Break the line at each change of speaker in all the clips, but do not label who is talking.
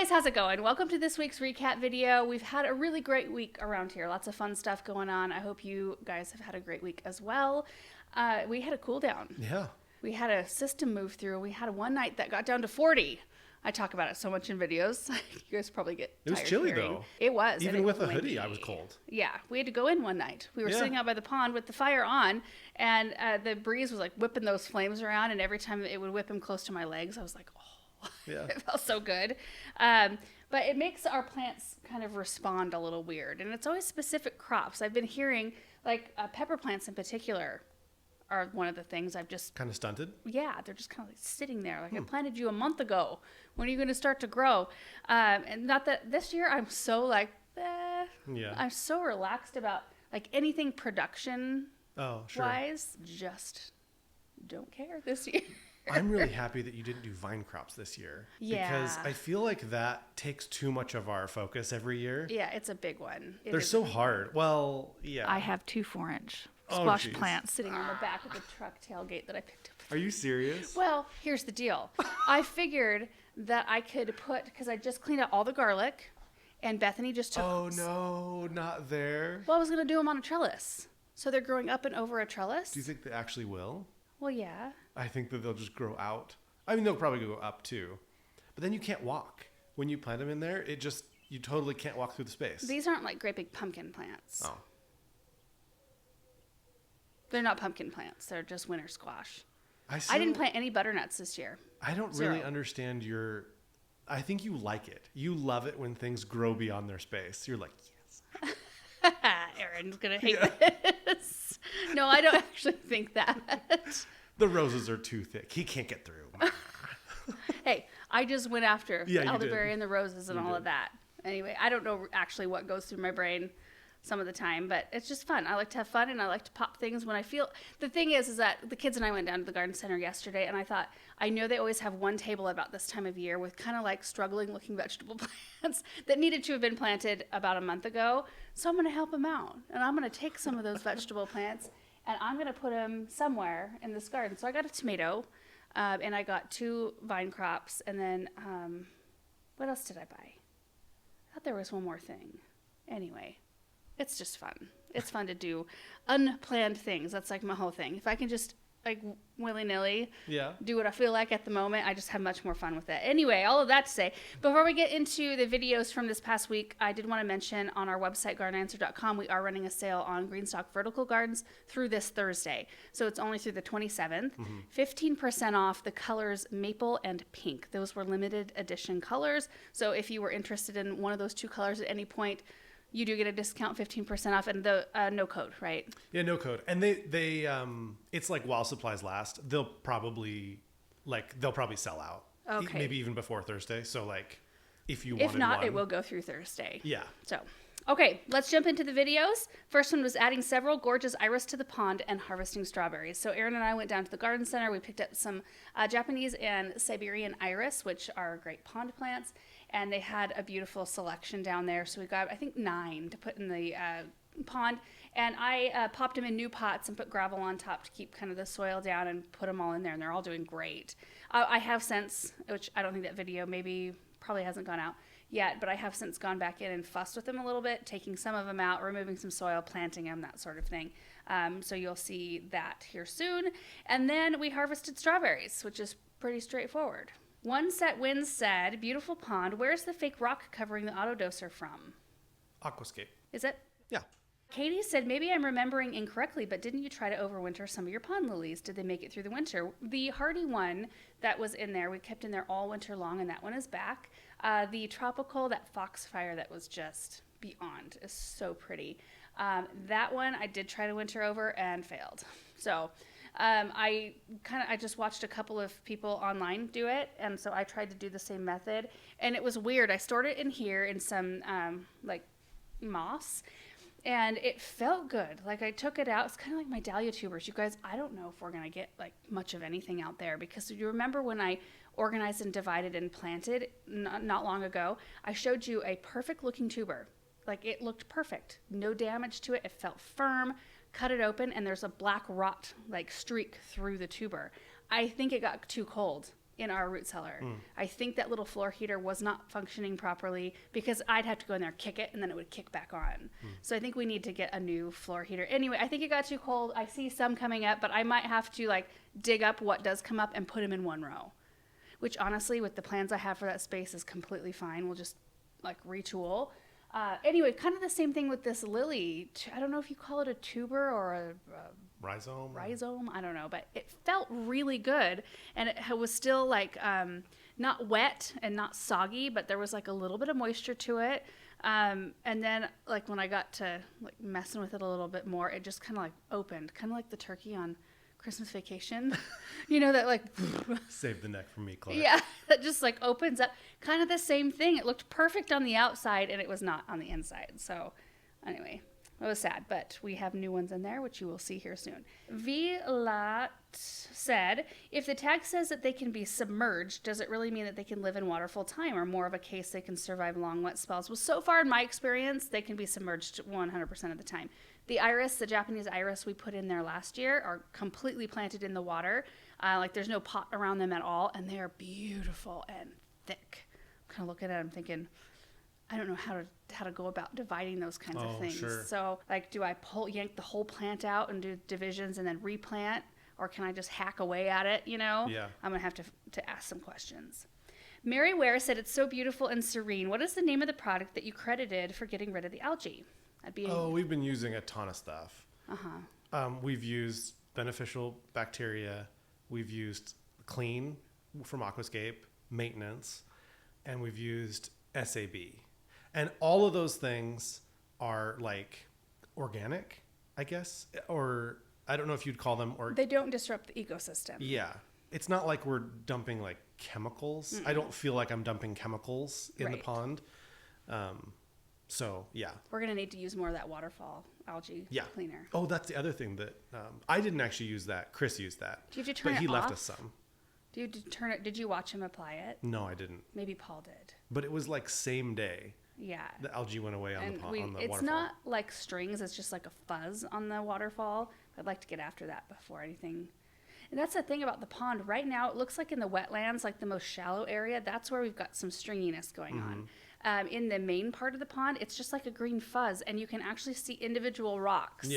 guys, how's it going? Welcome to this week's recap video. We've had a really great week around here. Lots of fun stuff going on. I hope you guys have had a great week as well. We had a cool down.
Yeah.
We had a system move through. We had one night that got down to 40. I talk about it so much in videos. You guys probably get tired.
It was chilly
hearing.
though.
It was.
Even with a hoodie, I was cold.
Yeah, we had to go in one night. We were sitting out by the pond with the fire on, and the breeze was like whipping those flames around, and every time it would whip them close to my legs, I was like, oh. Yeah. It felt so good. But it makes our plants kind of respond a little weird. And it's always specific crops. I've been hearing, like pepper plants in particular are one of the things I've just...
Kind of stunted?
Yeah, they're just kind of like sitting there. Like I planted you a month ago. When are you going to start to grow? And not that this year I'm so like,
Yeah.
I'm so relaxed about like anything production
sure.
wise. Just don't care this year.
I'm really happy that you didn't do vine crops this year.
Yeah.
Because I feel like that takes too much of our focus every year.
Yeah, it's a big one.
They're so hard. Well, yeah.
I have 2 4-inch squash plants sitting on the back of the truck tailgate that I picked up.
Are you serious?
Well, here's the deal. I figured that I could put, because I just cleaned out all the garlic, and Bethany just took...
Oh, no, not there.
Well, I was going to do them on a trellis. So they're growing up and over a trellis.
Do you think they actually will?
Well, yeah.
I think that they'll just grow out. I mean, they'll probably go up too. But then you can't walk. When you plant them in there, you totally can't walk through the space.
These aren't like great big pumpkin plants.
Oh.
They're not pumpkin plants. They're just winter squash.
I
didn't plant any butternuts this year.
I don't really understand I think you like it. You love it when things grow beyond their space. You're like, yes.
Aaron's going to hate this. No, I don't actually think that.
The roses are too thick. He can't get through.
Hey, I just went after the elderberry and the roses and all of that. Anyway, I don't know actually what goes through my brain some of the time, but it's just fun. I like to have fun, and I like to pop things when I feel... The thing is that the kids and I went down to the garden center yesterday, and I thought, I know they always have one table about this time of year with kind of like struggling looking vegetable plants that needed to have been planted about a month ago. So I'm going to help them out, and I'm going to take some of those vegetable plants, and I'm going to put them somewhere in this garden. So I got a tomato, and I got 2 vine crops, and then what else did I buy? I thought there was one more thing. Anyway... It's just fun. It's fun to do unplanned things. That's like my whole thing. If I can just like willy-nilly do what I feel like at the moment, I just have much more fun with it. Anyway, all of that to say, before we get into the videos from this past week, I did want to mention on our website, gardenanswer.com, we are running a sale on Greenstock Vertical Gardens through this Thursday. So it's only through the 27th. 15% off the colors maple and pink. Those were limited edition colors. So if you were interested in one of those 2 colors at any point, you do get a discount, 15% off, and the no code, right?
Yeah, no code. And they it's like while supplies last, they'll probably sell out.
Okay.
Maybe even before Thursday. So like, if you wanted
If not,
one,
it will go through Thursday.
Yeah.
So, okay, let's jump into the videos. First one was adding several gorgeous iris to the pond and harvesting strawberries. So Aaron and I went down to the garden center. We picked up some Japanese and Siberian iris, which are great pond plants. And they had a beautiful selection down there. So we got, I think, 9 to put in the pond. And I popped them in new pots and put gravel on top to keep kind of the soil down and put them all in there. And they're all doing great. I have since, which I don't think that video probably hasn't gone out yet, but I have since gone back in and fussed with them a little bit, taking some of them out, removing some soil, planting them, that sort of thing. So you'll see that here soon. And then we harvested strawberries, which is pretty straightforward. One Set Wins said, beautiful pond, where's the fake rock covering the autodoser from?
Aquascape.
Is it?
Yeah.
Katie said, maybe I'm remembering incorrectly, but didn't you try to overwinter some of your pond lilies? Did they make it through the winter? The hardy one that was in there, we kept in there all winter long, and that one is back. The tropical, that foxfire that was just beyond, is so pretty. That one I did try to winter over and failed. So... I just watched a couple of people online do it, and so I tried to do the same method, and it was weird. I stored it in here in some like moss, and it felt good. Like I took it out. It's kind of like my dahlia tubers. You guys, I don't know if we're gonna get like much of anything out there, because you remember when I organized and divided and planted not long ago, I showed you a perfect looking tuber. Like it looked perfect, no damage to it. It felt firm. Cut it open, and there's a black rot like streak through the tuber. I think it got too cold in our root cellar. I think that little floor heater was not functioning properly because I'd have to go in there, kick it, and then it would kick back on. So I think we need to get a new floor heater. Anyway, I think it got too cold. I see some coming up, but I might have to like dig up what does come up and put them in one row, which honestly, with the plans I have for that space, is completely fine. We'll just like retool. Anyway, kind of the same thing with this lily. I don't know if you call it a tuber or a rhizome. I don't know, but it felt really good, and it was still like not wet and not soggy, but there was like a little bit of moisture to it. And then like when I got to like messing with it a little bit more, it just kind of like opened, kind of like the turkey on Christmas Vacation. You know, that like
save the neck from me, Clark.
Yeah, that just like opens up. Kind of the same thing. It looked perfect on the outside and it was not on the inside. So anyway, it was sad, but we have new ones in there, which you will see here soon. Vilat said, if the tag says that they can be submerged, does it really mean that they can live in water full time, or more of a case they can survive long wet spells? Well, so far in my experience, they can be submerged 100% of the time. The iris, the Japanese iris we put in there last year, are completely planted in the water. Like there's no pot around them at all, and they are beautiful and thick. I'm kind of looking at them thinking, I don't know how to go about dividing those kinds of things.
Sure.
So like, do I yank the whole plant out and do divisions and then replant, or can I just hack away at it? You know,
yeah.
I'm gonna have to ask some questions. Mary Ware said, it's so beautiful and serene. What is the name of the product that you credited for getting rid of the algae?
We've been using a ton of stuff. We've used beneficial bacteria. We've used clean from Aquascape, maintenance, and we've used SAB. And all of those things are like organic, I guess, or I don't know if you'd call them
they don't disrupt the ecosystem.
Yeah. It's not like we're dumping like chemicals. I don't feel like I'm dumping chemicals in the pond. So, yeah.
We're going to need to use more of that waterfall algae cleaner.
Oh, that's the other thing that I didn't actually use that. Chris used that.
Did you turn it off?
But he left us some.
Did you watch him apply it?
No, I didn't.
Maybe Paul did.
But it was like same day.
Yeah.
The algae went away on the waterfall.
It's not like strings. It's just like a fuzz on the waterfall. I'd like to get after that before anything. And that's the thing about the pond. Right now, it looks like in the wetlands, like the most shallow area, that's where we've got some stringiness going on. In the main part of the pond, it's just like a green fuzz, and you can actually see individual rocks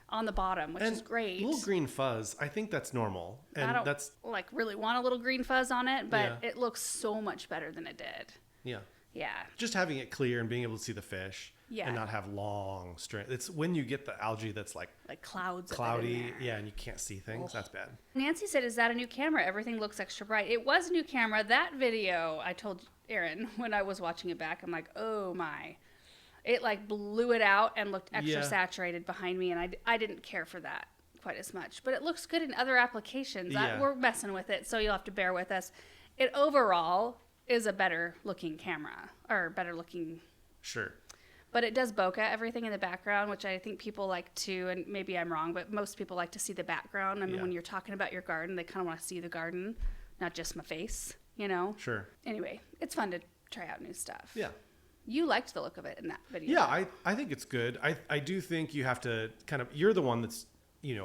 on the bottom, which is great.
Little green fuzz, I think that's normal. And
I don't like really want a little green fuzz on it, but it looks so much better than it did.
Yeah.
Yeah.
Just having it clear and being able to see the fish and not have long strings. It's when you get the algae that's like
clouds
cloudy, and you can't see things. That's bad.
Nancy said, is that a new camera? Everything looks extra bright. It was a new camera. That video, I told Aaron when I was watching it back, I'm like, oh my. It like blew it out and looked extra saturated behind me, and I didn't care for that quite as much. But it looks good in other applications. We're messing with it, so you'll have to bear with us. It overall is a better looking camera, or better looking.
Sure.
But it does bokeh everything in the background, which I think people like to, and maybe I'm wrong, but most people like to see the background. I mean, when you're talking about your garden, they kind of want to see the garden, not just my face, you know?
Sure.
Anyway, it's fun to try out new stuff.
Yeah.
You liked the look of it in that video.
Yeah, I think it's good. I do think you have to you're the one that's,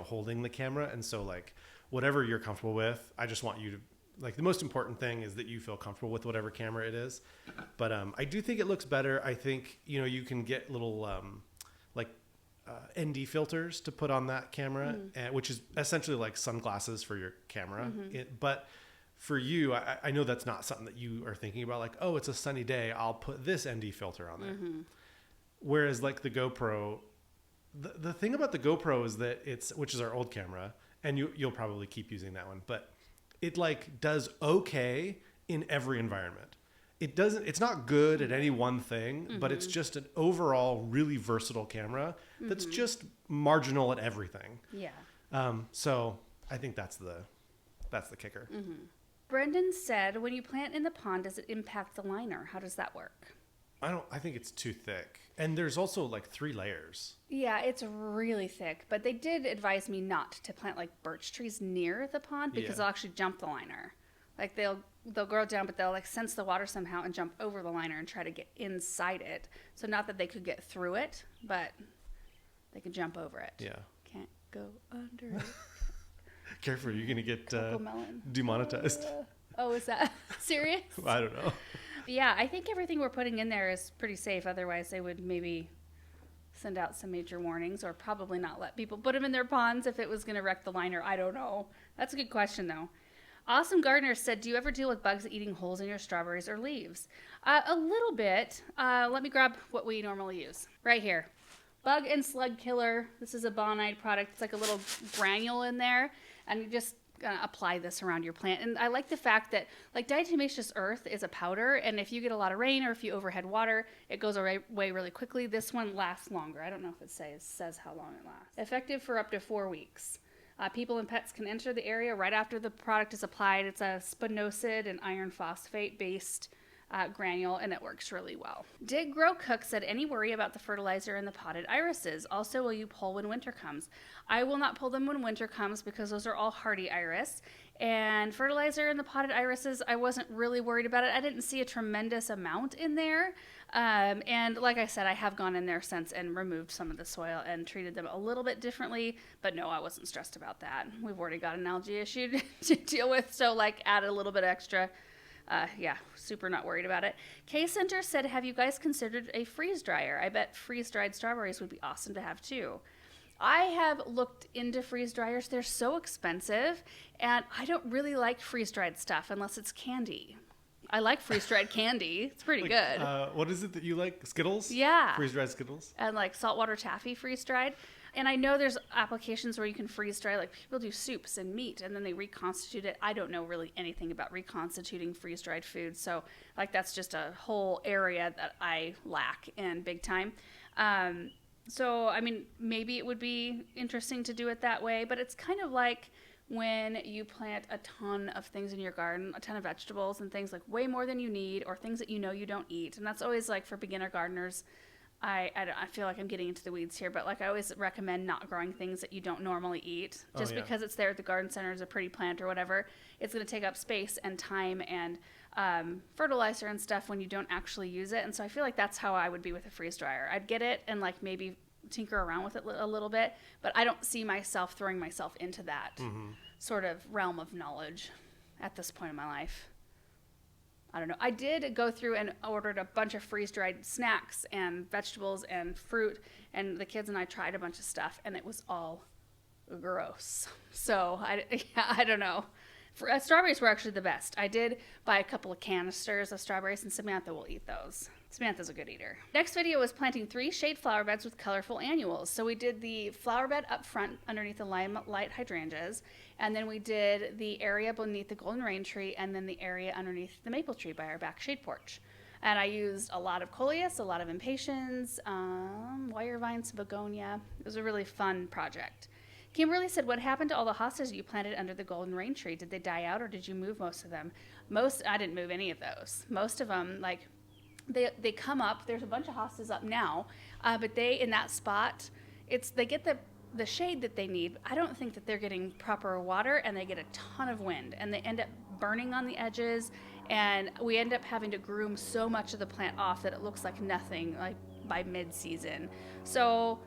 holding the camera. And so like whatever you're comfortable with, I just want you to, like, the most important thing is that you feel comfortable with whatever camera it is. But I do think it looks better. I think, you can get little ND filters to put on that camera, which is essentially like sunglasses for your camera. But for you, I know that's not something that you are thinking about. Like, oh, it's a sunny day, I'll put this ND filter on there. Whereas like the GoPro, the thing about the GoPro is that which is our old camera, and you'll probably keep using that one, but it like does okay in every environment. It's not good at any one thing, but it's just an overall really versatile camera that's just marginal at everything.
Yeah.
So I think that's the kicker.
Brendan said, when you plant in the pond, does it impact the liner? How does that work?
I think it's too thick. And there's also like 3 layers.
Yeah, it's really thick. But they did advise me not to plant like birch trees near the pond because they'll actually jump the liner. Like they'll grow down, but they'll like sense the water somehow and jump over the liner and try to get inside it. So not that they could get through it, but they could jump over it.
Yeah.
Can't go under it.
Careful, you're going to get demonetized.
Oh, is that serious?
I don't know.
Yeah, I think everything we're putting in there is pretty safe. Otherwise, they would maybe send out some major warnings, or probably not let people put them in their ponds if it was going to wreck the liner. I don't know. That's a good question, though. Awesome Gardener said, do you ever deal with bugs eating holes in your strawberries or leaves? A little bit. Let me grab what we normally use. Right here. Bug and Slug Killer. This is a Bonide product. It's like a little granule in there. And you just apply this around your plant. And I like the fact that like diatomaceous earth is a powder, and if you get a lot of rain or if you overhead water, it goes away really quickly. This one lasts longer. I don't know if it says how long it lasts. Effective for up to 4 weeks. People and pets can enter the area right after the product is applied. It's a spinoside and iron phosphate based granule, and it works really well. Dig Grow Cook said, any worry about the fertilizer in the potted irises? Also, will you pull when winter comes? I will not pull them when winter comes because those are all hardy iris. And fertilizer in the potted irises, I wasn't really worried about it. I didn't see a tremendous amount in there. And like I said, I have gone in there since and removed some of the soil and treated them a little bit differently. But no, I wasn't stressed about that. We've already got an algae issue to deal with. So like add a little bit extra. Yeah, super not worried about it. K Center said, have you guys considered a freeze dryer? I bet freeze-dried strawberries would be awesome to have too. I have looked into freeze dryers. They're so expensive, and I don't really like freeze-dried stuff unless it's candy. I like freeze-dried candy. It's pretty good.
What is it that you like? Skittles?
Yeah.
Freeze-dried Skittles?
And like saltwater taffy freeze-dried. And I know there's applications where you can freeze dry, like people do soups and meat and then they reconstitute it. I don't know really anything about reconstituting freeze dried food. So like that's just a whole area that I lack in big time. So, I mean, maybe it would be interesting to do it that way, but it's kind of like when you plant a ton of things in your garden, a ton of vegetables and things like way more than you need, or things that you know you don't eat. And that's always like for beginner gardeners. I feel like I'm getting into the weeds here, but like I always recommend not growing things that you don't normally eat. Just because it's there at the garden center as a pretty plant or whatever, it's going to take up space and time and fertilizer and stuff when you don't actually use it. And so I feel like that's how I would be with a freeze dryer. I'd get it and like maybe tinker around with it a little bit, but I don't see myself throwing myself into that sort of realm of knowledge at this point in my life. I don't know. I did go through and ordered a bunch of freeze-dried snacks and vegetables and fruit, and the kids and I tried a bunch of stuff, and it was all gross. So I don't know. Strawberries were actually the best. I did buy a couple of canisters of strawberries, and Samantha will eat those. Samantha's a good eater. Next video was planting 3 shade flower beds with colorful annuals. So we did the flower bed up front underneath the limelight hydrangeas, and then we did the area beneath the golden rain tree, and then the area underneath the maple tree by our back shade porch. And I used a lot of coleus, a lot of impatiens, wire vines, begonia. It was a really fun project. Kimberly said, what happened to all the hostas you planted under the golden rain tree? Did they die out, or did you move most of them? I didn't move any of those. Most of them, like, they come up. There's a bunch of hostas up now, but they, in that spot, they get the shade that they need. I don't think that they're getting proper water, and they get a ton of wind, and they end up burning on the edges, and we end up having to groom so much of the plant off that it looks like nothing, like by mid-season. So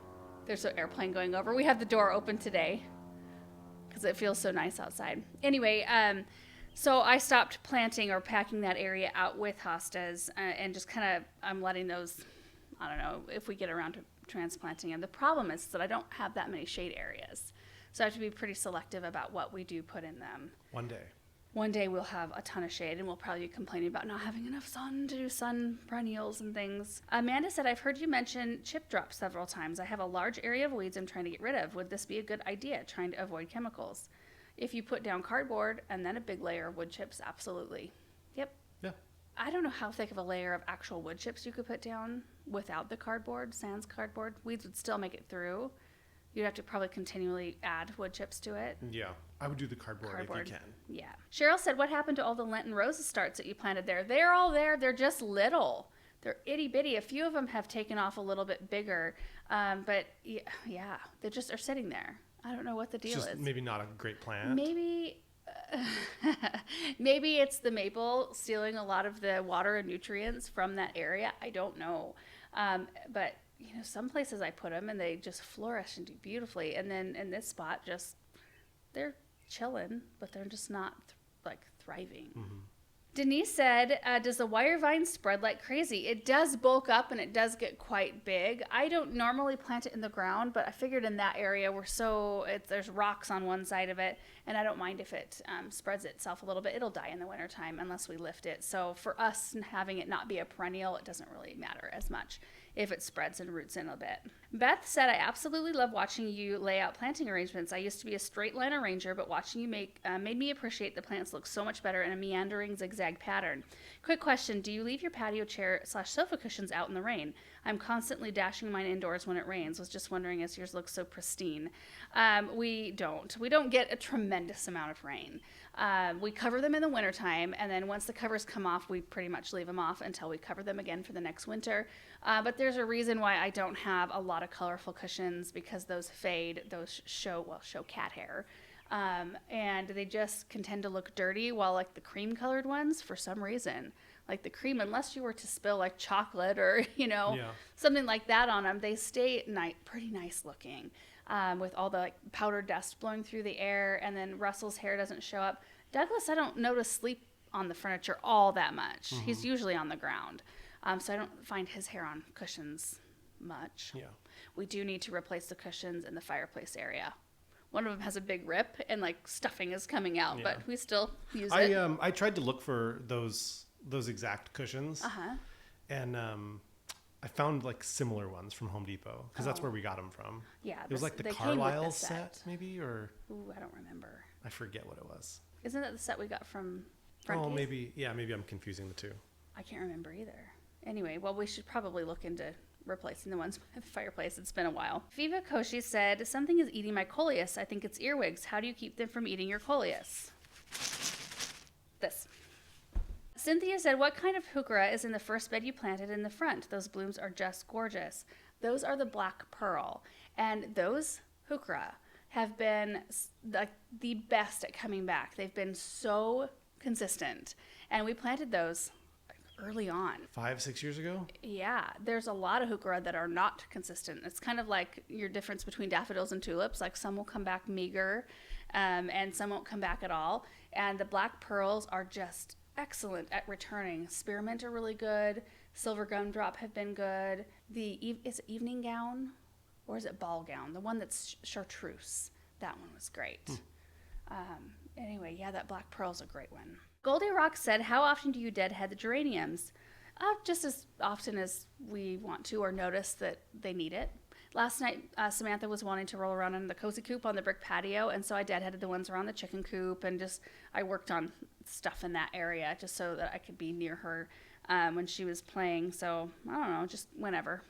there's an airplane going over. We have the door open today because it feels so nice outside. Anyway, so I stopped planting or packing that area out with hostas, and just kind of I'm letting those, I don't know if we get around to transplanting them. The problem is that I don't have that many shade areas. So I have to be pretty selective about what we do put in them. One day we'll have a ton of shade, and we'll probably be complaining about not having enough sun to do sun perennials and things. Amanda said, I've heard you mention chip drops several times. I have a large area of weeds I'm trying to get rid of. Would this be a good idea, trying to avoid chemicals? If you put down cardboard and then a big layer of wood chips, absolutely. Yep.
Yeah.
I don't know how thick of a layer of actual wood chips you could put down without the cardboard, sans cardboard. Weeds would still make it through. You'd have to probably continually add wood chips to it.
Yeah, I would do the cardboard if you can.
Yeah. Cheryl said, what happened to all the Linton roses starts that you planted there? They're all there. They're just little. They're itty bitty. A few of them have taken off a little bit bigger. But yeah, they just are sitting there. I don't know what the deal is.
Maybe not a great plant.
Maybe it's the maple stealing a lot of the water and nutrients from that area. I don't know. But you know, some places I put them and they just flourish and do beautifully. And then in this spot, they're chilling, but they're just not thriving. Denise said, does the wire vine spread like crazy? It does bulk up and it does get quite big. I don't normally plant it in the ground, but I figured in that area there's rocks on one side of it, and I don't mind if it spreads itself a little bit. It'll die in the wintertime unless we lift it. So for us, having it not be a perennial, it doesn't really matter as much if it spreads and roots in a bit. Beth said, I absolutely love watching you lay out planting arrangements. I used to be a straight line arranger, but watching you made me appreciate the plants look so much better in a meandering zigzag pattern. Quick question, do you leave your patio chair / sofa cushions out in the rain? I'm constantly dashing mine indoors when it rains. Was just wondering as yours look so pristine. We don't get a tremendous amount of rain. We cover them in the wintertime, and then once the covers come off, we pretty much leave them off until we cover them again for the next winter. But there's a reason why I don't have a lot of colorful cushions, because those fade, those show cat hair. And they just can tend to look dirty, while like the cream colored ones, for some reason, like the cream, unless you were to spill like chocolate or, something like that on them, they stay pretty nice looking. With all the like powdered dust blowing through the air, and then Russell's hair doesn't show up. Douglas, I don't notice sleep on the furniture all that much. He's usually on the ground. So I don't find his hair on cushions much. Yeah. We do need to replace the cushions in the fireplace area. One of them has a big rip and like stuffing is coming out, but we still use it.
I tried to look for those exact cushions. And I found like similar ones from Home Depot, because that's where we got them from. Yeah. It was like the Carlisle set maybe, or...
Ooh, I don't remember.
I forget what it was.
Isn't that the set we got from
maybe I'm confusing the two.
I can't remember either. Anyway, well, we should probably look into replacing the ones by the fireplace. It's been a while. Viva Koshi said, something is eating my coleus. I think it's earwigs. How do you keep them from eating your coleus? This. Cynthia said, what kind of heuchera is in the first bed you planted in the front? Those blooms are just gorgeous. Those are the black pearl. And those heuchera have been like the best at coming back. They've been so consistent. And we planted those early on.
5-6 years ago?
Yeah. There's a lot of heuchera that are not consistent. It's kind of like your difference between daffodils and tulips. Like some will come back meager, and some won't come back at all. And the black pearls are just excellent at returning. Spearmint are really good. Silver gumdrop have been good. Is it evening gown or is it ball gown? The one that's chartreuse. That one was great. Anyway, yeah, that black pearl's a great one. Goldie Rock said, how often do you deadhead the geraniums? Just as often as we want to or notice that they need it. Last night, Samantha was wanting to roll around in the cozy coop on the brick patio, and so I deadheaded the ones around the chicken coop, and I worked on stuff in that area just so that I could be near her when she was playing. So, I don't know, just whenever.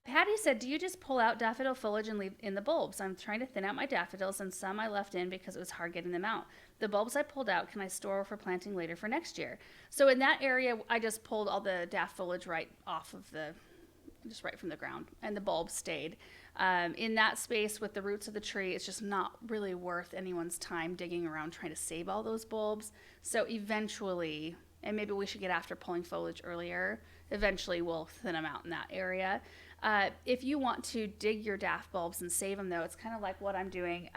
Patty said, do you just pull out daffodil foliage and leave in the bulbs? I'm trying to thin out my daffodils, and some I left in because it was hard getting them out. The bulbs I pulled out, can I store for planting later for next year? So in that area, I just pulled all the daff foliage right from the ground, and the bulbs stayed. In that space with the roots of the tree, it's just not really worth anyone's time digging around trying to save all those bulbs. So eventually, and maybe we should get after pulling foliage earlier, eventually we'll thin them out in that area. If you want to dig your daff bulbs and save them, though, it's kind of like what I'm doing.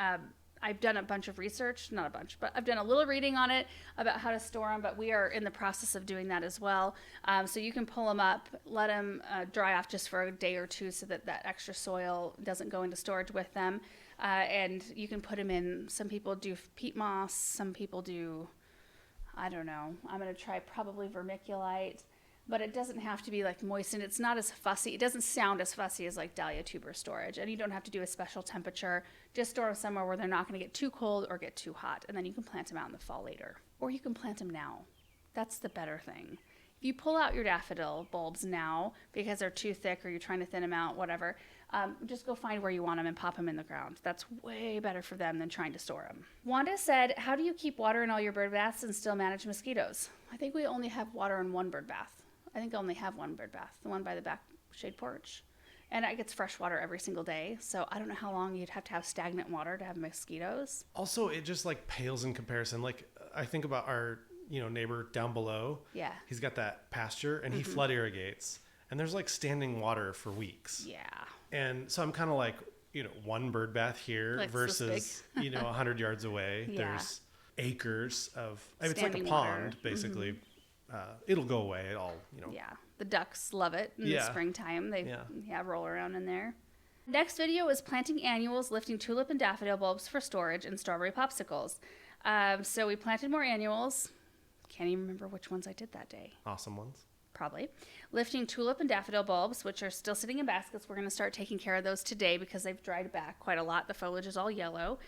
I've done a bunch of research, not a bunch, but I've done a little reading on it about how to store them, but we are in the process of doing that as well. So you can pull them up, let them dry off just for a day or two so that that extra soil doesn't go into storage with them. And you can put them in, some people do peat moss, some people do, I don't know, I'm going to try probably vermiculite. But it doesn't have to be like moistened. It's not as fussy. It doesn't sound as fussy as like dahlia tuber storage. And you don't have to do a special temperature. Just store them somewhere where they're not going to get too cold or get too hot. And then you can plant them out in the fall later. Or you can plant them now. That's the better thing. If you pull out your daffodil bulbs now because they're too thick or you're trying to thin them out, whatever, just go find where you want them and pop them in the ground. That's way better for them than trying to store them. Wanda said, how do you keep water in all your bird baths and still manage mosquitoes? I think we only have water in one bird bath. I think I only have one bird bath, the one by the back shade porch. And it gets fresh water every single day. So I don't know how long you'd have to have stagnant water to have mosquitoes.
Also, it just like pales in comparison. Like I think about our, neighbor down below.
Yeah.
He's got that pasture and he flood irrigates. And there's like standing water for weeks.
Yeah.
And so I'm kind of like, one bird bath here
like
versus, 100 yards away.
Yeah.
There's acres of, I mean, it's like a
Standing
pond,
water.
basically. It'll go away. It'll,
Yeah. The ducks love it in the springtime. They roll around in there. Next video is planting annuals, lifting tulip and daffodil bulbs for storage, and strawberry popsicles. So we planted more annuals. Can't even remember which ones I did that day.
Awesome ones.
Probably. Lifting tulip and daffodil bulbs, which are still sitting in baskets. We're going to start taking care of those today because they've dried back quite a lot. The foliage is all yellow.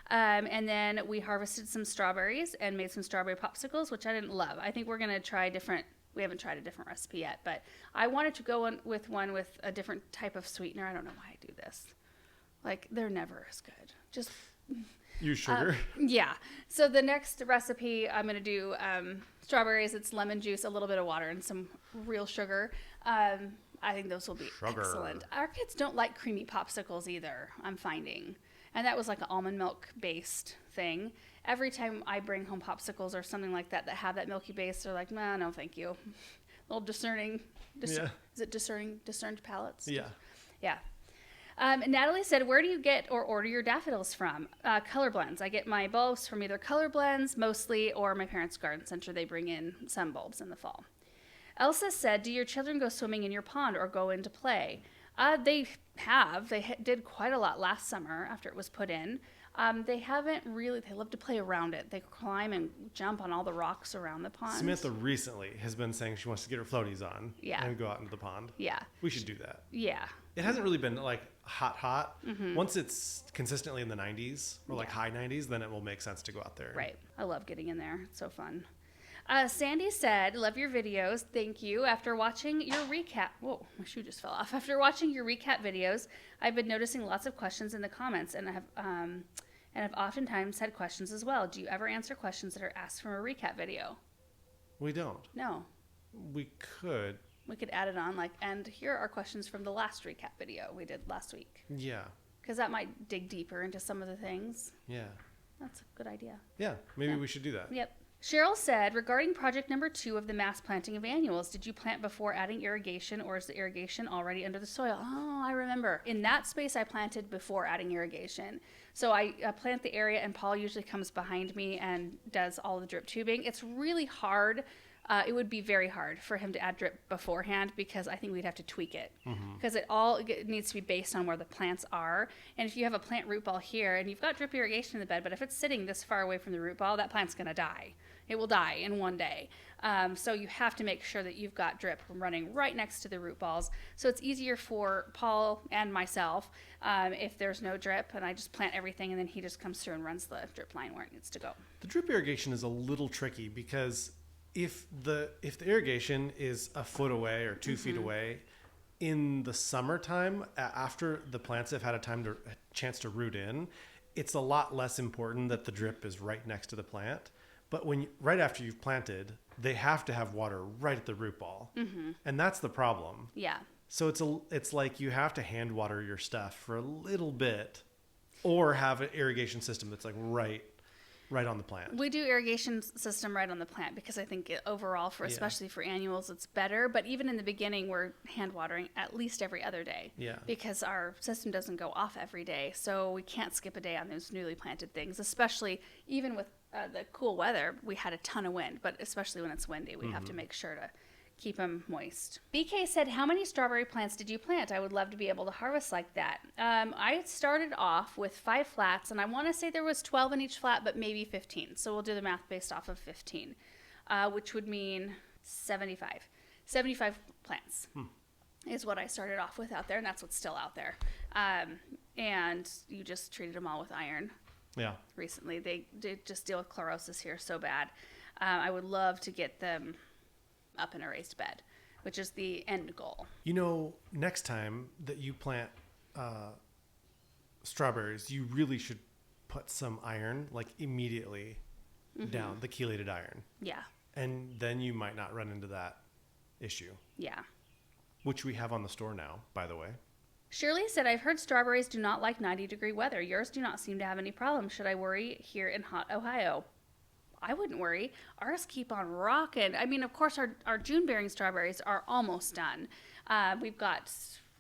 And then we harvested some strawberries and made some strawberry popsicles, which I didn't love. I think we're going to try different. We haven't tried a different recipe yet, but I wanted to go with one with a different type of sweetener. I don't know why I do this. Like, they're never as good. Just
use sugar.
Yeah. So the next recipe, I'm going to do strawberries. It's lemon juice, a little bit of water, and some real sugar. I think those will be excellent. Our kids don't like creamy popsicles either, I'm finding. And that was like an almond milk based thing. Every time I bring home popsicles or something like that have that milky base, they're like, nah, no, thank you. A little discerning. Is it discerned palates?
Yeah.
Yeah. Natalie said, where do you get or order your daffodils from? Color blends. I get my bulbs from either Color Blends mostly or my parents' garden center. They bring in some bulbs in the fall. Elsa said, do your children go swimming in your pond or go into play? They have. They did quite a lot last summer after it was put in. They haven't really, they love to play around it. They climb and jump on all the rocks around the pond.
Samantha recently has been saying she wants to get her floaties on and go out into the pond.
Yeah.
We should do that.
Yeah.
It hasn't really been like hot. Mm-hmm. Once it's consistently in the 90s or like high 90s, then it will make sense to go out there.
Right. I love getting in there. It's so fun. Sandy said, love your videos. Thank you. After watching your recap, whoa, my shoe just fell off. After watching your recap videos, I've been noticing lots of questions in the comments and have oftentimes had questions as well. Do you ever answer questions that are asked from a recap video?
We don't.
No.
We could.
We could add it on, and here are questions from the last recap video we did last week.
Yeah.
Because that might dig deeper into some of the things.
Yeah.
That's a good idea.
Yeah, maybe we should do that.
Yep. Cheryl said, regarding project number 2 of the mass planting of annuals, did you plant before adding irrigation, or is the irrigation already under the soil? Oh, I remember. In that space, I planted before adding irrigation. So I plant the area, and Paul usually comes behind me and does all the drip tubing. It's really hard. It would be very hard for him to add drip beforehand because I think we'd have to tweak it because it needs to be based on where the plants are. And if you have a plant root ball here and you've got drip irrigation in the bed, but if it's sitting this far away from the root ball, that plant's going to die. It will die in one day. So you have to make sure that you've got drip running right next to the root balls. So it's easier for Paul and myself if there's no drip and I just plant everything and then he just comes through and runs the drip line where it needs to go.
The drip irrigation is a little tricky because if the irrigation is a foot away or 2 feet away in the summertime, after the plants have had a chance to root in, it's a lot less important that the drip is right next to the plant. But right after you've planted, they have to have water right at the root ball, and that's the problem.
Yeah. So
it's like you have to hand water your stuff for a little bit, or have an irrigation system that's like right on the plant.
We do irrigation system right on the plant because I think overall, especially for annuals, it's better. But even in the beginning, we're hand watering at least every other day.
Yeah.
Because our system doesn't go off every day, so we can't skip a day on those newly planted things. Especially even with the cool weather, we had a ton of wind, but especially when it's windy, we have to make sure to keep them moist. BK said, how many strawberry plants did you plant? I would love to be able to harvest like that. I started off with 5 flats, and I want to say there was 12 in each flat, but maybe 15. So we'll do the math based off of 15, which would mean 75. 75 plants is what I started off with out there, and that's what's still out there. And you just treated them all with iron.
Yeah.
Recently, they did just deal with chlorosis here so bad. I would love to get them up in a raised bed, which is the end goal.
Next time that you plant strawberries, you really should put some iron immediately down, the chelated iron.
Yeah.
And then you might not run into that issue.
Yeah.
Which we have on the store now, by the way.
Shirley said, I've heard strawberries do not like 90-degree weather. Yours do not seem to have any problems. Should I worry here in hot Ohio? I wouldn't worry. Ours keep on rocking. I mean, of course, our June-bearing strawberries are almost done. We've got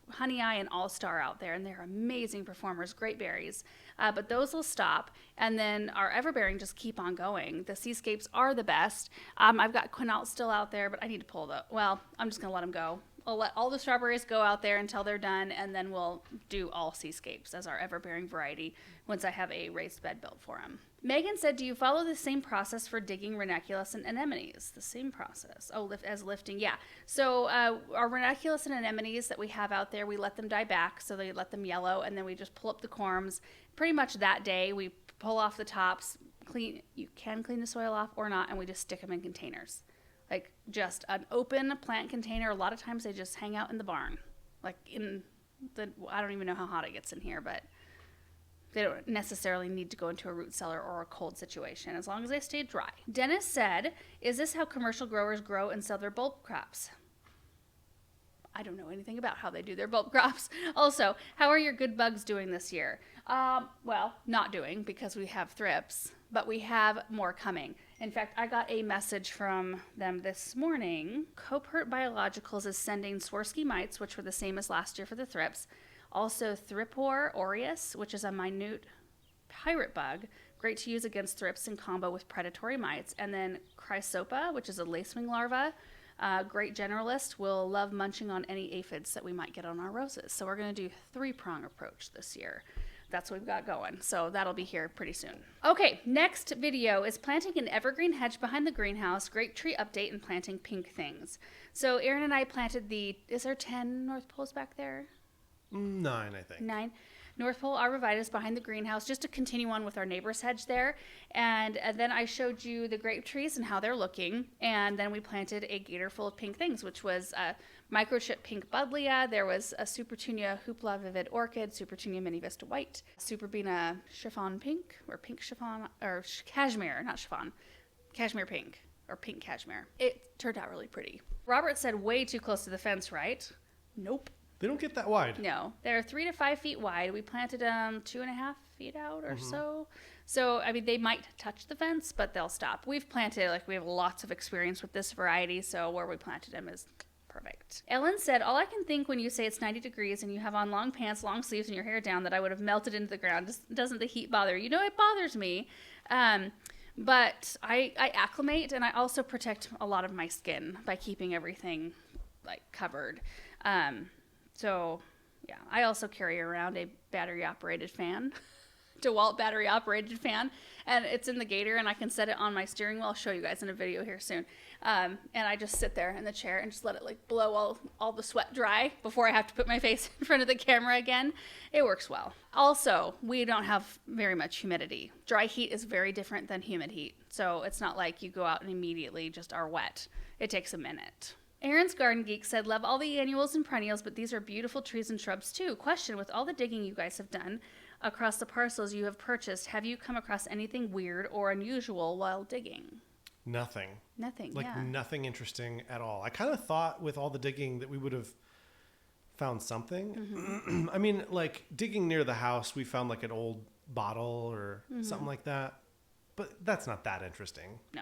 Honey Eye and All Star out there, and they're amazing performers, great berries. But those will stop, and then our everbearing just keep on going. The Seascapes are the best. I've got quinalt still out there, but I need to pull I'm just gonna let them go. I'll let all the strawberries go out there until they're done, and then we'll do all Seascapes as our everbearing variety once I have a raised bed built for them. Megan said, do you follow the same process for digging ranunculus and anemones? The same process. As lifting. Yeah. So our ranunculus and anemones that we have out there, we let them die back. So they let them yellow, and then we just pull up the corms. Pretty much that day, we pull off the tops, you can clean the soil off or not, and we just stick them in containers. Like just an open plant container. A lot of times they just hang out in the barn. Like I don't even know how hot it gets in here, but they don't necessarily need to go into a root cellar or a cold situation, as long as they stay dry. Dennis said, is this how commercial growers grow and sell their bulb crops? I don't know anything about how they do their bulb crops. Also, how are your good bugs doing this year? Well, not doing, because we have thrips, but we have more coming. In fact, I got a message from them this morning. Copert Biologicals is sending Swarovski mites, which were the same as last year for the thrips. Also, Thripor aureus, which is a minute pirate bug, great to use against thrips in combo with predatory mites. And then Chrysopa, which is a lacewing larva, great generalist, will love munching on any aphids that we might get on our roses. So we're going to do 3-prong approach this year. That's what we've got going. So that'll be here pretty soon. Okay, next video is planting an evergreen hedge behind the greenhouse, grape tree update, and planting pink things. So Erin and I planted is there 10 North Poles back there?
9, I think.
9. North Pole arborvitae behind the greenhouse, just to continue on with our neighbor's hedge there. And then I showed you the grape trees and how they're looking. And then we planted a gator full of pink things, which was a microchip pink buddleia. There was a Supertunia hoopla vivid orchid, Supertunia mini vista white, Superbina chiffon pink, or pink chiffon, or cashmere, not chiffon, cashmere pink, or pink cashmere. It turned out really pretty. Robert said way too close to the fence, right? Nope.
They don't get that wide.
No, they're 3 to 5 feet wide. We planted them 2.5 feet out or so. So, I mean, they might touch the fence, but they'll stop. We have lots of experience with this variety, so where we planted them is perfect. Ellen said, all I can think when you say it's 90 degrees and you have on long pants, long sleeves, and your hair down that I would have melted into the ground. Doesn't the heat bother you? It bothers me. But I acclimate, and I also protect a lot of my skin by keeping everything covered. So, yeah, I also carry around a battery-operated fan, DeWalt battery-operated fan, and it's in the Gator, and I can set it on my steering wheel. I'll show you guys in a video here soon. And I just sit there in the chair and just let it blow all the sweat dry before I have to put my face in front of the camera again. It works well. Also, we don't have very much humidity. Dry heat is very different than humid heat, so it's not like you go out and immediately just are wet. It takes a minute. Aaron's Garden Geek said, love all the annuals and perennials, but these are beautiful trees and shrubs too. Question, with all the digging you guys have done across the parcels you have purchased, have you come across anything weird or unusual while digging?
Nothing.
Yeah.
Nothing interesting at all. I kind of thought with all the digging that we would have found something. Mm-hmm. I mean, digging near the house, we found an old bottle or something like that. But that's not that interesting.
No.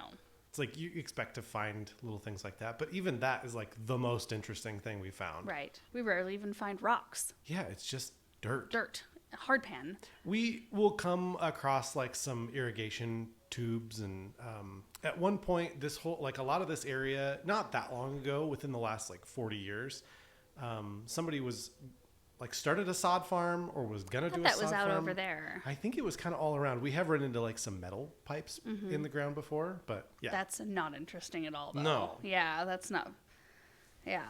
It's you expect to find little things like that. But even that is the most interesting thing we found.
Right. We rarely even find rocks.
Yeah, it's just dirt.
Hardpan.
We will come across some irrigation tubes. And at one point, this whole, a lot of this area, not that long ago, within the last 40 years, somebody was started a sod farm or was gonna do a sod farm. That was out
over there.
I think it was kind of all around. We have run into some metal pipes in the ground before, but yeah.
That's not interesting at all, though.
No.
Yeah, that's not. Yeah.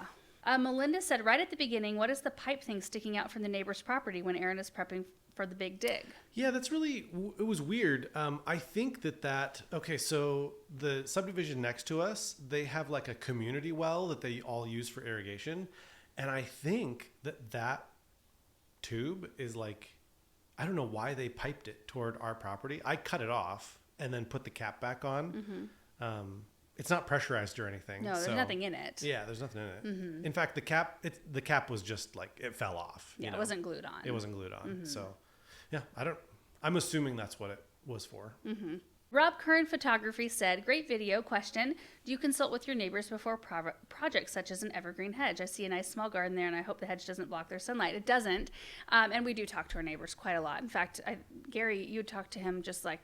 Melinda said, right at the beginning, what is the pipe thing sticking out from the neighbor's property when Aaron is prepping for the big dig?
Yeah, that's really, it was weird. I think okay, so the subdivision next to us, they have a community well that they all use for irrigation. And I think that tube is I don't know why they piped it toward our property. I cut it off and then put the cap back on. It's not pressurized or anything.
No, there's nothing in it.
Yeah, there's nothing in it. In fact, the cap was just it fell off.
Yeah, it wasn't glued on.
It wasn't glued on. So, yeah, I'm assuming that's what it was for.
Rob Kern Photography said, great video. Question, do you consult with your neighbors before projects such as an evergreen hedge? I see a nice small garden there, and I hope the hedge doesn't block their sunlight. It doesn't. And we do talk to our neighbors quite a lot. In fact, Gary, you talked to him just like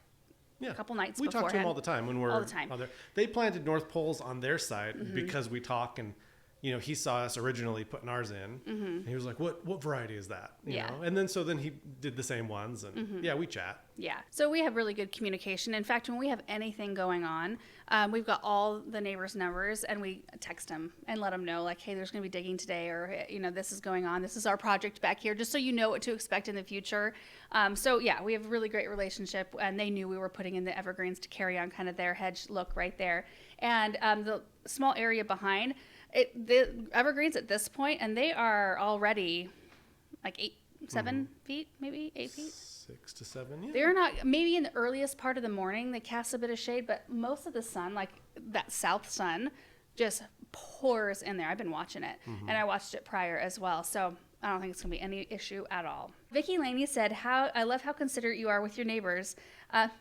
a couple nights before.
We talk to him all the time when we're
all the time.
There. They planted North Poles on their side because we talk, and he saw us originally putting ours in, and he was like, what variety is that? You know? And then he did the same ones, and we chat.
Yeah. So we have really good communication. In fact, when we have anything going on, we've got all the neighbors' numbers, and we text them and let them know, like, hey, there's going to be digging today, or, this is going on. This is our project back here, just so you know what to expect in the future. We have a really great relationship, and they knew we were putting in the evergreens to carry on kind of their hedge look right there. And the small area behind the evergreens at this point, and they are already like 7 feet, maybe 8 feet.
6 to 7, yeah.
They're not, maybe in the earliest part of the morning, they cast a bit of shade, but most of the sun, like that south sun, just pours in there. I've been watching it, and I watched it prior as well. So I don't think it's going to be any issue at all. Vicky Laney said, I love how considerate you are with your neighbors.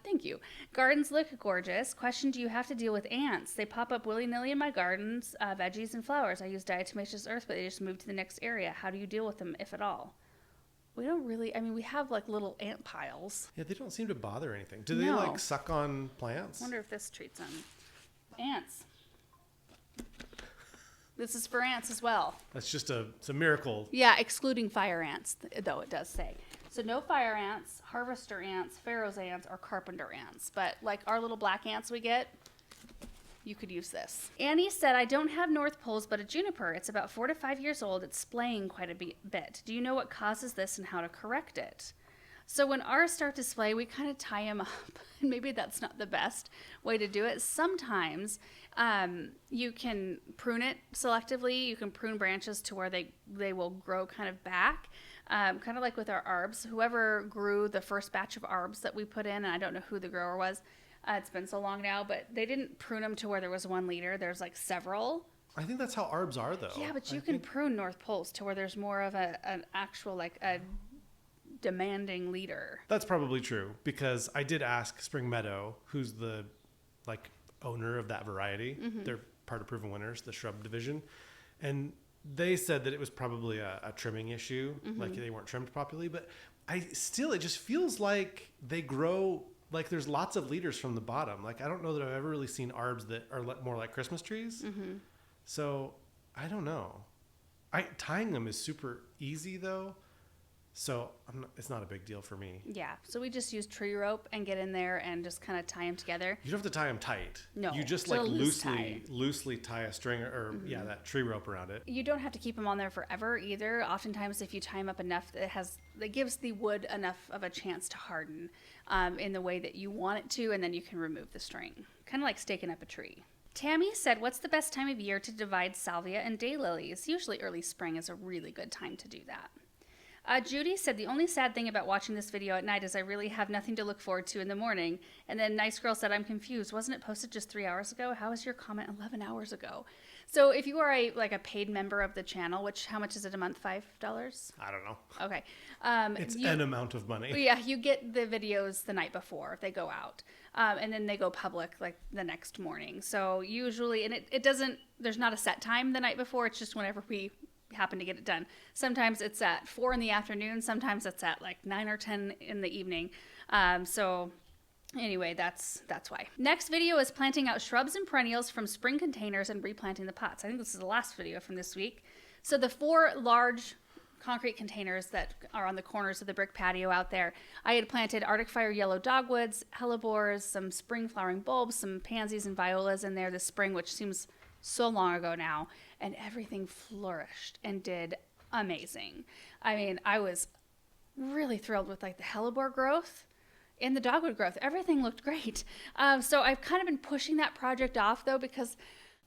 Thank you. Gardens look gorgeous. Question, do you have to deal with ants? They pop up willy-nilly in my gardens, veggies and flowers. I use diatomaceous earth, but they just move to the next area. How do you deal with them, if at all? We don't really, we have like little ant piles.
Yeah, they don't seem to bother anything. Do they like suck on plants?
I wonder if this treats them. Ants. This is for ants as well.
That's just it's a miracle.
Yeah, excluding fire ants, though it does say. So no fire ants, harvester ants, Pharaoh's ants, or carpenter ants. But like our little black ants we get, you could use this. Annie said, I don't have North Poles, but a juniper. It's about 4 to 5 years old. It's splaying quite a bit. Do you know what causes this and how to correct it? So when ours start to splay, we kind of tie them up. And maybe that's not the best way to do it. Sometimes you can prune it selectively. You can prune branches to where they will grow kind of back. Kind of like with our Arbs. Whoever grew the first batch of Arbs that we put in, and I don't know who the grower was, it's been so long now, but they didn't prune them to where there was 1 leader. There's like several.
I think that's how Arbs are, though.
Yeah, but you can prune North Poles to where there's more of an actual, like a demanding leader.
That's probably true, because I did ask Spring Meadow, who's the owner of that variety. They're part of Proven Winners, the shrub division, and they said that it was probably a trimming issue, like they weren't trimmed properly. But it just feels like they grow, like there's lots of leaders from the bottom. Like I don't know that I've ever really seen Arbs that are more like Christmas trees. So I don't know. Tying them is super easy though. So it's not a big deal for me.
Yeah. So we just use tree rope and get in there and just kind of tie them together.
You don't have to tie them tight.
No.
You just like loosely tie a string or that tree rope around it.
You don't have to keep them on there forever either. Oftentimes if you tie them up enough, it gives the wood enough of a chance to harden in the way that you want it to, and then you can remove the string. Kind of like staking up a tree. Tammy said, what's the best time of year to divide salvia and daylilies? Usually early spring is a really good time to do that. Judy said, the only sad thing about watching this video at night is I really have nothing to look forward to in the morning. And then Nice Girl said, I'm confused. Wasn't it posted just 3 hours ago? How was your comment 11 hours ago? So if you are a paid member of the channel, how much is it a month? $5?
I don't know.
Okay.
It's an amount of money.
Yeah, you get the videos the night before they go out. And then they go public like the next morning. So usually, and it doesn't, there's not a set time the night before. It's just whenever we happen to get it done. Sometimes it's at 4 in the afternoon. Sometimes it's at like 9 or 10 in the evening. So anyway, that's why. Next video is planting out shrubs and perennials from spring containers and replanting the pots. I think this is the last video from this week. So the 4 large concrete containers that are on the corners of the brick patio out there, I had planted Arctic Fire yellow dogwoods, hellebores, some spring flowering bulbs, some pansies and violas in there this spring, which seems so long ago now, and everything flourished and did amazing. I mean, I was really thrilled with like the hellebore growth and the dogwood growth. Everything looked great. So I've kind of been pushing that project off though, because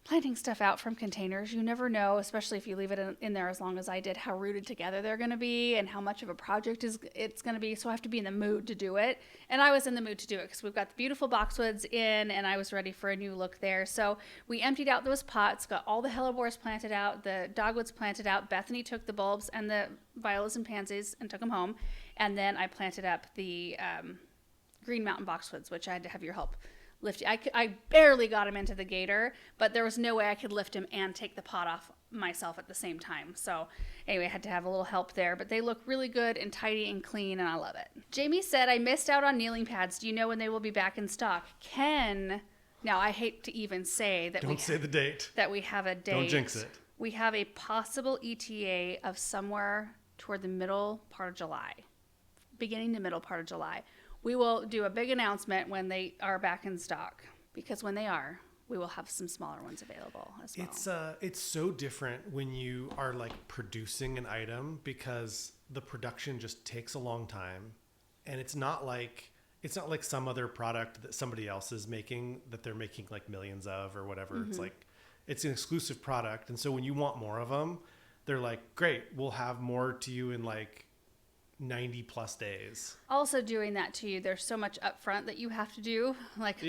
planting stuff out from containers, you never know, especially if you leave it in there as long as I did, how rooted together they're going to be and how much of a project it's going to be. So I have to be in the mood to do it. And I was in the mood to do it because we've got the beautiful boxwoods in and I was ready for a new look there. So we emptied out those pots, got all the hellebores planted out, the dogwoods planted out. Bethany took the bulbs and the violas and pansies and took them home. And then I planted up the Green Mountain boxwoods, which I had to have your help lifting. I barely got him into the Gator, but there was no way I could lift him and take the pot off myself at the same time. So anyway, I had to have a little help there, but they look really good and tidy and clean, and I love it. Jamie said, I missed out on kneeling pads. Do you know when they will be back in stock? Ken, now I hate to even say that
Don't say the date.
That we have a date.
Don't jinx it.
We have a possible ETA of somewhere toward the middle part of July, beginning to middle part of July. We will do a big announcement when they are back in stock, because when they are, we will have some smaller ones available as well.
It's so different when you are like producing an item, because the production just takes a long time, and it's not like some other product that somebody else is making that they're making like millions of or whatever. Mm-hmm. It's like it's an exclusive product, and so when you want more of them, they're like, great, we'll have more to you in like 90 plus days.
Also doing that to you, there's so much upfront that you have to do, like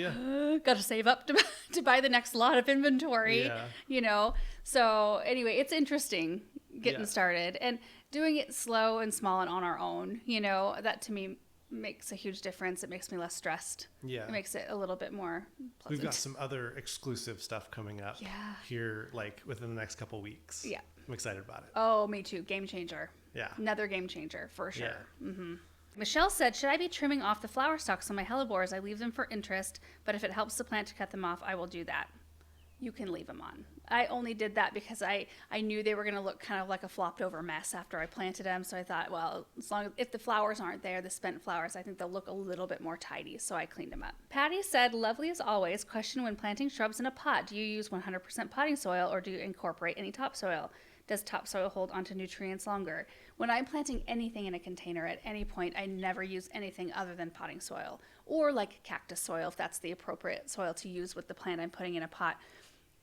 got to save up to buy the next lot of inventory, you know. So anyway, it's interesting getting started and doing it slow and small and on our own, you know. That to me makes a huge difference. It makes me less stressed. It makes it a little bit more pleasant.
We've got some other exclusive stuff coming up here like within the next couple weeks. I'm excited about it.
Oh, me too. Game changer. Another game changer for sure. Mm-hmm. Michelle said, should I be trimming off the flower stalks on my hellebores? I leave them for interest, but if it helps the plant to cut them off, I will do that. You can leave them on. I only did that because I knew they were going to look kind of like a flopped over mess after I planted them. So I thought, well, as long as if the flowers aren't there, the spent flowers, I think they'll look a little bit more tidy. So I cleaned them up. Patty said, lovely as always. Question: when planting shrubs in a pot, do you use 100% potting soil or do you incorporate any topsoil? Does topsoil hold onto nutrients longer? When I'm planting anything in a container at any point, I never use anything other than potting soil, or like cactus soil if that's the appropriate soil to use with the plant I'm putting in a pot.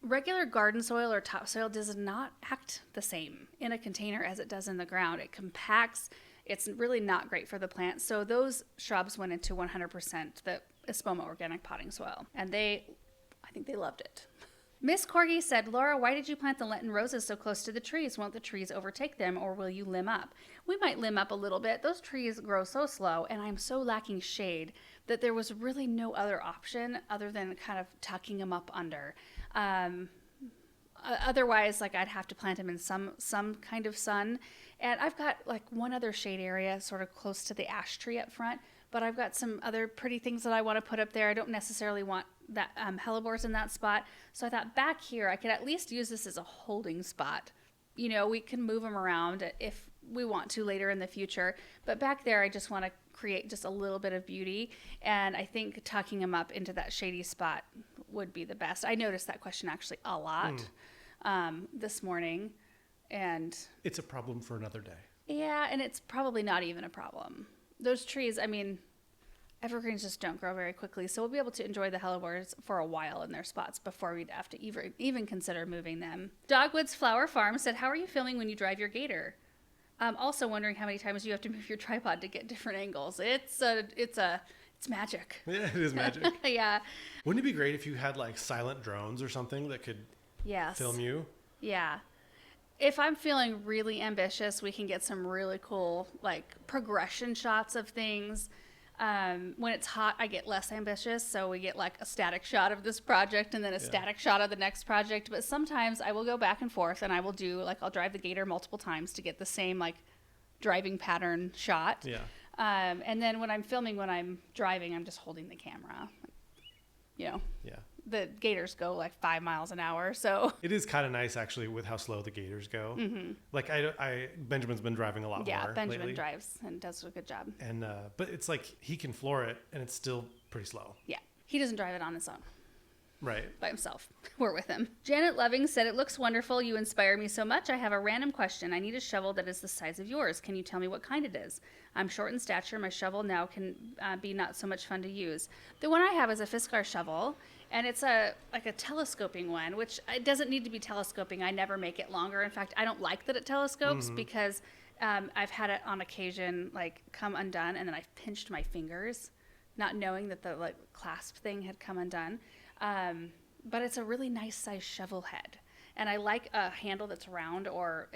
Regular garden soil or topsoil does not act the same in a container as it does in the ground. It compacts. It's really not great for the plant. So those shrubs went into 100% the Espoma organic potting soil, and I think they loved it. Miss Corgi said, Laura, why did you plant the Lantana roses so close to the trees? Won't the trees overtake them, or will you limb up? We might limb up a little bit. Those trees grow so slow, and I'm so lacking shade that there was really no other option other than kind of tucking them up under. Otherwise, like I'd have to plant them in some kind of sun. And I've got like one other shade area sort of close to the ash tree up front, but I've got some other pretty things that I want to put up there. I don't necessarily want that hellebores in that spot. So I thought back here, I could at least use this as a holding spot. You know, we can move them around if we want to later in the future. But back there, I just want to create just a little bit of beauty. And I think tucking them up into that shady spot would be the best. I noticed that question actually a lot this morning. And
it's a problem for another day.
Yeah, and it's probably not even a problem. Those trees, I mean, evergreens just don't grow very quickly, so we'll be able to enjoy the hellebores for a while in their spots before we'd have to even consider moving them. Dogwoods Flower Farm said, how are you filming when you drive your Gator? Also wondering how many times you have to move your tripod to get different angles. It's magic.
Yeah, it is magic.
Yeah.
Wouldn't it be great if you had like silent drones or something that could film you?
Yeah. If I'm feeling really ambitious, we can get some really cool like progression shots of things. When it's hot, I get less ambitious. So we get like a static shot of this project and then a static shot of the next project. But sometimes I will go back and forth and I will do like, I'll drive the Gator multiple times to get the same like driving pattern shot.
Yeah.
And then when I'm filming, when I'm driving, I'm just holding the camera, you know.
Yeah.
The Gators go like 5 miles an hour, so
it is kind of nice actually with how slow the Gators go. Mm-hmm. Like Benjamin's been driving a lot more.
Yeah, Benjamin
lately.
drives and does a good job.
And but it's like he can floor it, and it's still pretty slow.
Yeah, he doesn't drive it on his own.
Right.
By himself. We're with him. Janet Loving said, it looks wonderful. You inspire me so much. I have a random question. I need a shovel that is the size of yours. Can you tell me what kind it is? I'm short in stature. My shovel now can be not so much fun to use. The one I have is a Fiskar shovel, and it's like a telescoping one, which it doesn't need to be telescoping. I never make it longer. In fact, I don't like that it telescopes because I've had it on occasion like come undone, and then I've pinched my fingers, not knowing that the like clasp thing had come undone. But it's a really nice size shovel head, and I like a handle that's round, or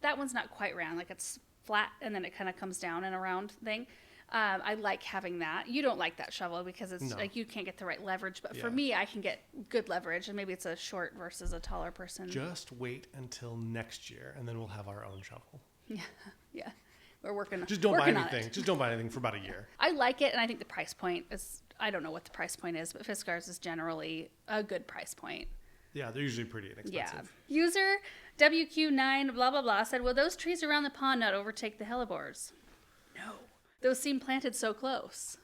that one's not quite round, like it's flat and then it kind of comes down in a round thing. I like having that. You don't like that shovel because it's like you can't get the right leverage. But for me, I can get good leverage, and maybe it's a short versus a taller person.
Just wait until next year, and then we'll have our own shovel.
Yeah. We're working.
Just don't buy anything. Just don't buy anything for about a year.
I like it, and I think the price point is. I don't know what the price point is, but Fiskars is generally a good price point.
Yeah, they're usually pretty inexpensive.
Yeah. User WQ9 blah blah blah said, "Will those trees around the pond not overtake the hellebores?" No. Those seem planted so close.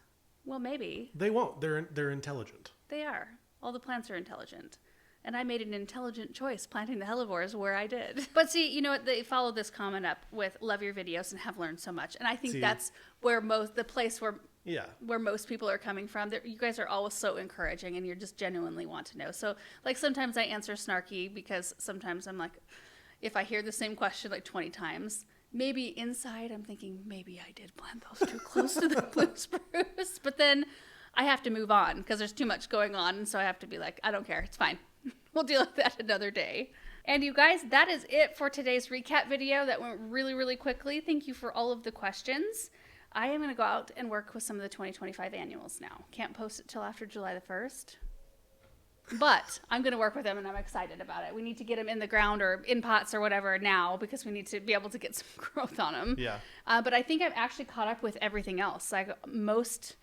Well, maybe.
They won't. They're intelligent.
They are. All the plants are intelligent. And I made an intelligent choice planting the hellebores where I did. But see, you know what? They followed this comment up with love your videos and have learned so much. And I think that's where the place where most people are coming from. You guys are always so encouraging and you just genuinely want to know. So like sometimes I answer snarky because sometimes I'm like, if I hear the same question like 20 times, maybe inside I'm thinking, maybe I did plant those too close to the blue spruce. But then I have to move on because there's too much going on. And so I have to be like, I don't care. It's fine. We'll deal with that another day. And you guys, that is it for today's recap video. That went really, really quickly. Thank you for all of the questions. I am going to go out and work with some of the 2025 annuals now. Can't post it till after July the 1st. But I'm going to work with them and I'm excited about it. We need to get them in the ground or in pots or whatever now because we need to be able to get some growth on them.
Yeah.
But I think I've actually caught up with everything else. Like most,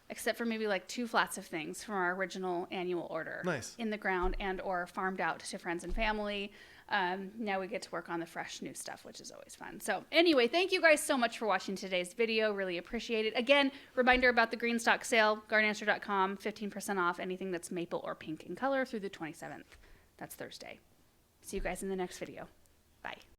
except for maybe like 2 flats of things from our original annual order.
Nice.
In the ground and or farmed out to friends and family. Now we get to work on the fresh new stuff, which is always fun. So anyway, thank you guys so much for watching today's video. Really appreciate it. Again, reminder about the green stock sale, gardenanswer.com, 15% off anything that's maple or pink in color through the 27th. That's Thursday. See you guys in the next video. Bye.